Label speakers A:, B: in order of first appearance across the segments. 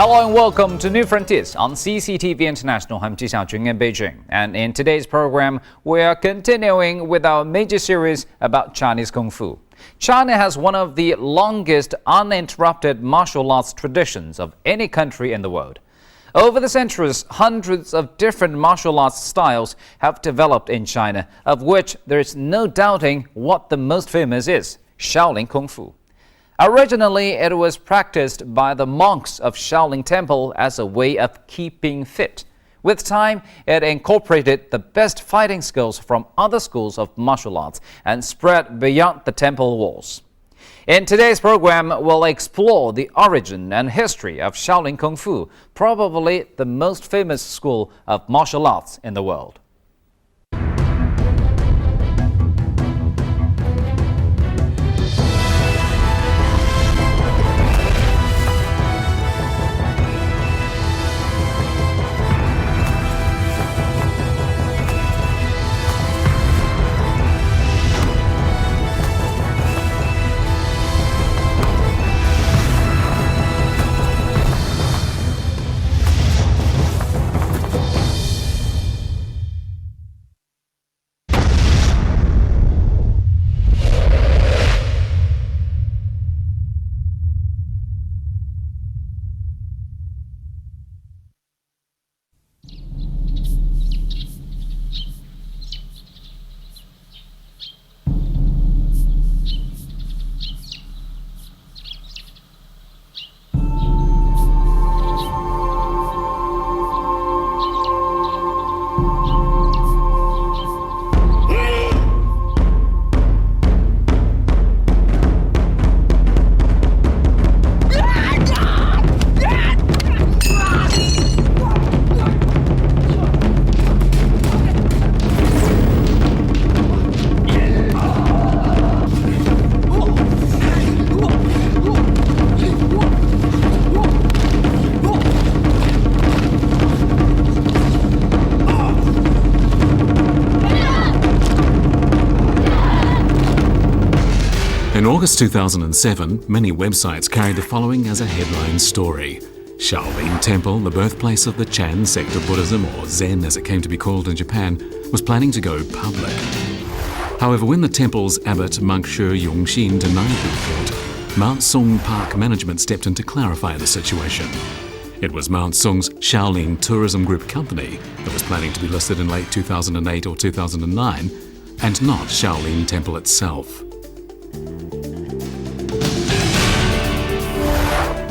A: Hello and welcome to New Frontiers on CCTV International. I'm Ji Xiaojun in Beijing. And in today's program, we are continuing with our major series about Chinese Kung Fu. China has one of the longest uninterrupted martial arts traditions of any country in the world. Over the centuries, hundreds of different martial arts styles have developed in China, of which there is no doubting what the most famous is: Shaolin Kung Fu. Originally, it was practiced by the monks of Shaolin Temple as a way of keeping fit. With time, it incorporated the best fighting skills from other schools of martial arts and spread beyond the temple walls. In today's program, we'll explore the origin and history of Shaolin Kung Fu, probably the most famous school of martial arts in the world.
B: In August 2007, many websites carried the following as a headline story. Shaolin Temple, the birthplace of the Chan sect of Buddhism, or Zen as it came to be called in Japan, was planning to go public. However, when the temple's abbot, monk Shi Yongxin, denied the report, Mount Sung Park management stepped in to clarify the situation. It was Mount Sung's Shaolin Tourism Group company that was planning to be listed in late 2008 or 2009, and not Shaolin Temple itself.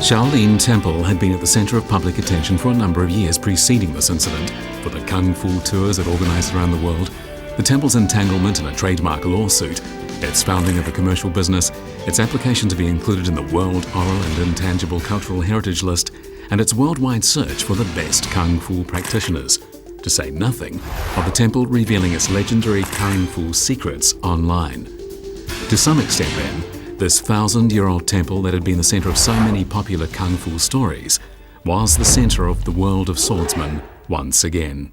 B: Shaolin Temple had been at the centre of public attention for a number of years preceding this incident. For the Kung Fu tours it organised around the world, the temple's entanglement in a trademark lawsuit, its founding of a commercial business, its application to be included in the World Oral and Intangible Cultural Heritage List, and its worldwide search for the best Kung Fu practitioners, to say nothing of the temple revealing its legendary Kung Fu secrets online. To some extent then, this 1,000-year-old temple that had been the centre of so many popular Kung Fu stories was the centre of the world of swordsmen once again.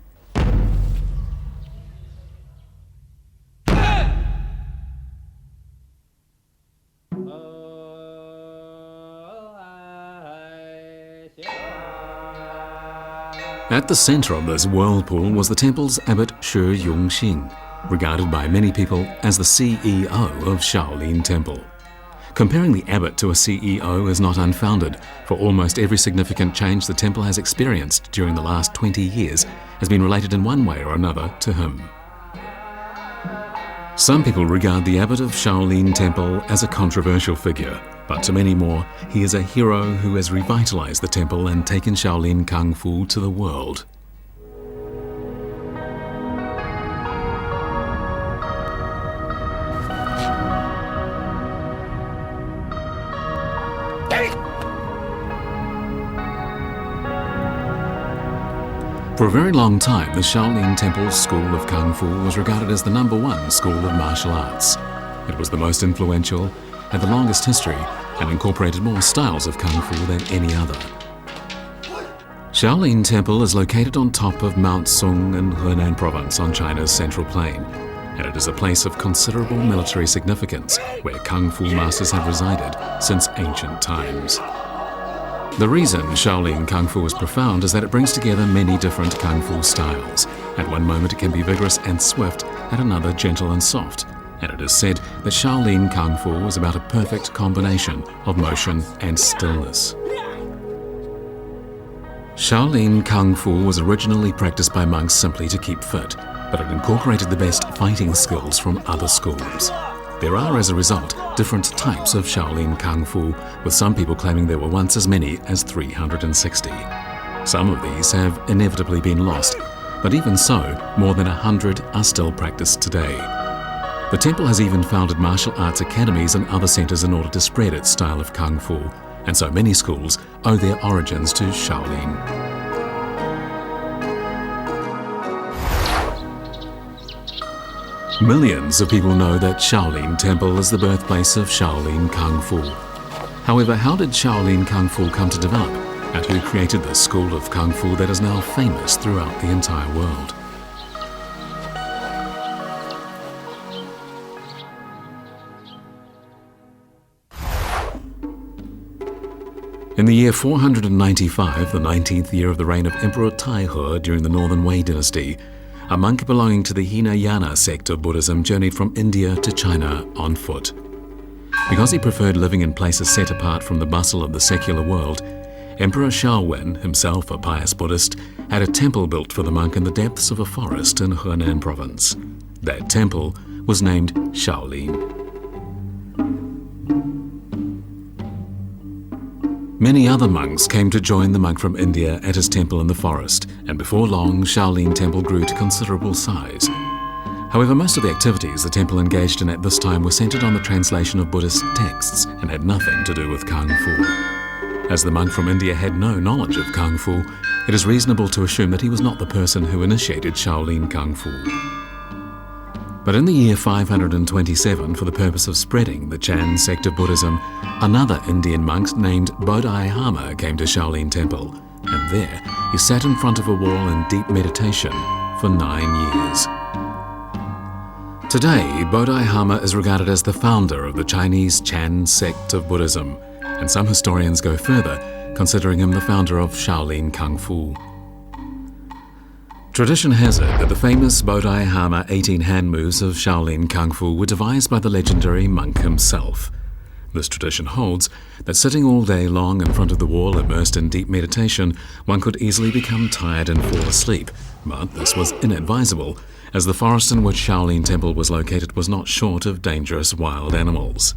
B: At the centre of this whirlpool was the temple's abbot Shi Yongxin, regarded by many people as the CEO of Shaolin Temple. Comparing the abbot to a CEO is not unfounded, for almost every significant change the temple has experienced during the last 20 years has been related in one way or another to him. Some people regard the abbot of Shaolin Temple as a controversial figure, but to many more, he is a hero who has revitalized the temple and taken Shaolin Kung Fu to the world. For a very long time, the Shaolin Temple School of Kung Fu was regarded as the #1 school of martial arts. It was the most influential, had the longest history, and incorporated more styles of Kung Fu than any other. Shaolin Temple is located on top of Mount Sung in Henan Province on China's Central Plain, and it is a place of considerable military significance where Kung Fu masters have resided since ancient times. The reason Shaolin Kung Fu is profound is that it brings together many different Kung Fu styles. At one moment it can be vigorous and swift, at another gentle and soft. And it is said that Shaolin Kung Fu is about a perfect combination of motion and stillness. Shaolin Kung Fu was originally practiced by monks simply to keep fit, but it incorporated the best fighting skills from other schools. There are, as a result, different types of Shaolin Kung Fu, with some people claiming there were once as many as 360. Some of these have inevitably been lost, but even so, more than 100 are still practiced today. The temple has even founded martial arts academies and other centers in order to spread its style of Kung Fu, and so many schools owe their origins to Shaolin. Millions of people know that Shaolin Temple is the birthplace of Shaolin Kung Fu. However, how did Shaolin Kung Fu come to develop, and who created this school of Kung Fu that is now famous throughout the entire world? In the year 495, the 19th year of the reign of Emperor Taihe during the Northern Wei dynasty, a monk belonging to the Hinayana sect of Buddhism journeyed from India to China on foot. Because he preferred living in places set apart from the bustle of the secular world, Emperor Shaolin, himself a pious Buddhist, had a temple built for the monk in the depths of a forest in Henan province. That temple was named Shaolin. Many other monks came to join the monk from India at his temple in the forest, and before long, Shaolin Temple grew to considerable size. However, most of the activities the temple engaged in at this time were centered on the translation of Buddhist texts and had nothing to do with Kung Fu. As the monk from India had no knowledge of Kung Fu, it is reasonable to assume that he was not the person who initiated Shaolin Kung Fu. But in the year 527, for the purpose of spreading the Chan sect of Buddhism, another Indian monk named Bodhidharma came to Shaolin Temple, and there he sat in front of a wall in deep meditation for 9 years. Today, Bodhidharma is regarded as the founder of the Chinese Chan sect of Buddhism, and some historians go further, considering him the founder of Shaolin Kung Fu. Tradition has it that the famous Bodhidharma 18 hand moves of Shaolin Kung Fu were devised by the legendary monk himself. This tradition holds that sitting all day long in front of the wall immersed in deep meditation, one could easily become tired and fall asleep, but this was inadvisable, as the forest in which Shaolin Temple was located was not short of dangerous wild animals.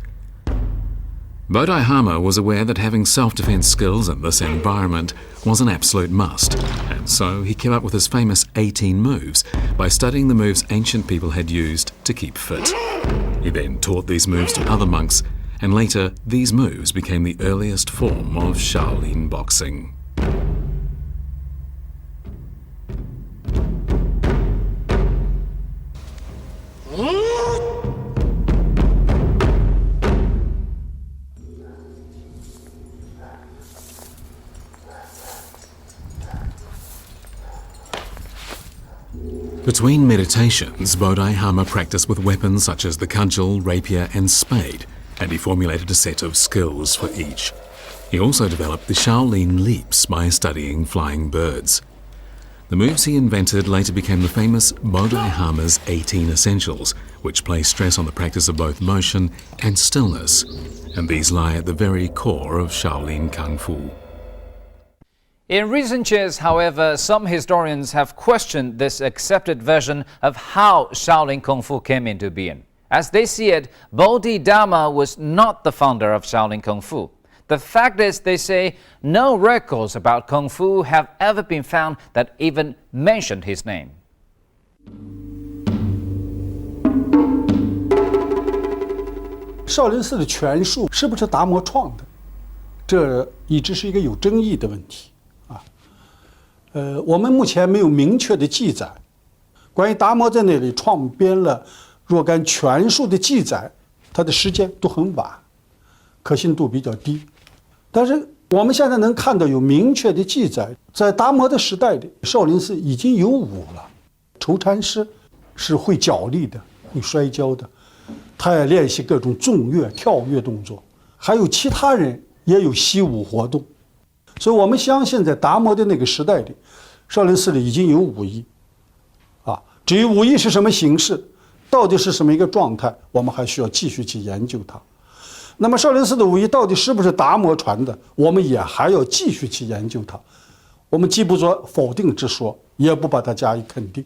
B: Bodhidharma was aware that having self-defense skills in this environment was an absolute must, and so he came up with his famous 18 moves by studying the moves ancient people had used to keep fit. He then taught these moves to other monks, and later these moves became the earliest form of Shaolin boxing. Between meditations, Bodhidharma practiced with weapons such as the cudgel, rapier and spade, and he formulated a set of skills for each. He also developed the Shaolin leaps by studying flying birds. The moves he invented later became the famous Bodhidharma's 18 Essentials, which place stress on the practice of both motion and stillness, and these lie at the very core of Shaolin Kung Fu.
A: In recent years, however, some historians have questioned this accepted version of how Shaolin Kung Fu came into being. As they see it, Bodhidharma was not the founder of Shaolin Kung Fu. The fact is, they say, no records about Kung Fu have ever been found that even mentioned his name.
C: 少林寺的拳术是不是达摩创的？这一直是一个有争议的问题啊。我们目前没有明确的记载，关于达摩在那里创编了若干拳术的记载，它的时间都很晚，可信度比较低。但是我们现在能看到有明确的记载，在达摩的时代里，少林寺已经有武了。筹禅师是会脚力的，会摔跤的。 他也练习各种纵跃、跳跃动作，还有其他人也有习武活动。所以我们相信，在达摩的那个时代里，少林寺里已经有武艺，至于武艺是什么形式，到底是什么一个状态，我们还需要继续去研究它。那么少林寺的武艺到底是不是达摩传的，我们也还要继续去研究它。我们既不做否定之说，也不把它加以肯定。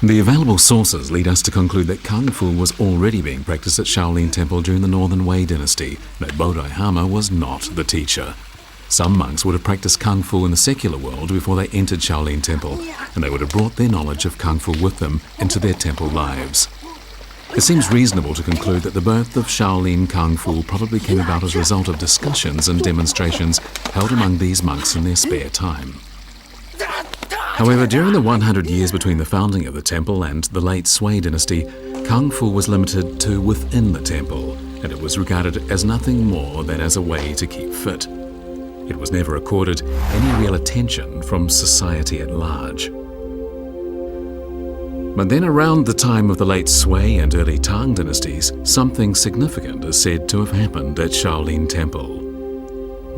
B: The available sources lead us to conclude that Kung Fu was already being practiced at Shaolin Temple during the Northern Wei dynasty, that Bodhidharma was not the teacher. Some monks would have practiced Kung Fu in the secular world before they entered Shaolin Temple, and they would have brought their knowledge of Kung Fu with them into their temple lives. It seems reasonable to conclude that the birth of Shaolin Kung Fu probably came about as a result of discussions and demonstrations held among these monks in their spare time. However, during the 100 years between the founding of the temple and the late Sui dynasty, Kung Fu was limited to within the temple, and it was regarded as nothing more than as a way to keep fit. It was never accorded any real attention from society at large. But then around the time of the late Sui and early Tang dynasties, something significant is said to have happened at Shaolin Temple.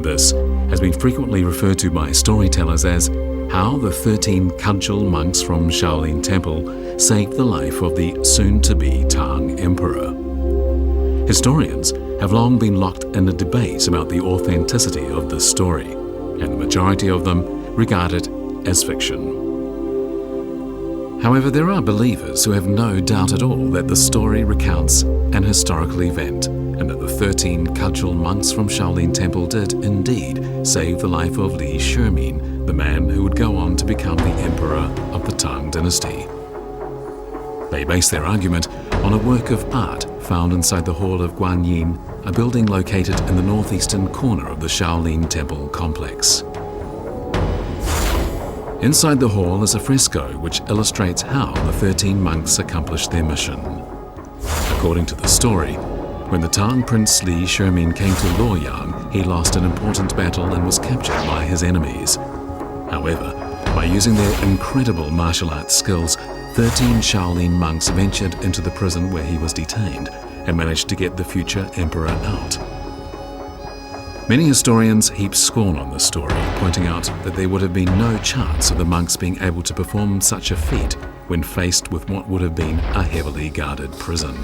B: This has been frequently referred to by storytellers as how the 13 cudgel monks from Shaolin Temple saved the life of the soon-to-be Tang Emperor. Historians have long been locked in a debate about the authenticity of this story, and the majority of them regard it as fiction. However, there are believers who have no doubt at all that the story recounts an historical event, and that the 13 cudgel monks from Shaolin Temple did indeed save the life of Li Shimin, the man who would go on to become the emperor of the Tang dynasty. They base their argument on a work of art found inside the hall of Guanyin, a building located in the northeastern corner of the Shaolin Temple complex. Inside the hall is a fresco which illustrates how the 13 monks accomplished their mission. According to the story, when the Tang prince Li Shimin came to Luoyang, he lost an important battle and was captured by his enemies. However, by using their incredible martial arts skills, 13 Shaolin monks ventured into the prison where he was detained and managed to get the future emperor out. Many historians heap scorn on this story, pointing out that there would have been no chance of the monks being able to perform such a feat when faced with what would have been a heavily guarded prison.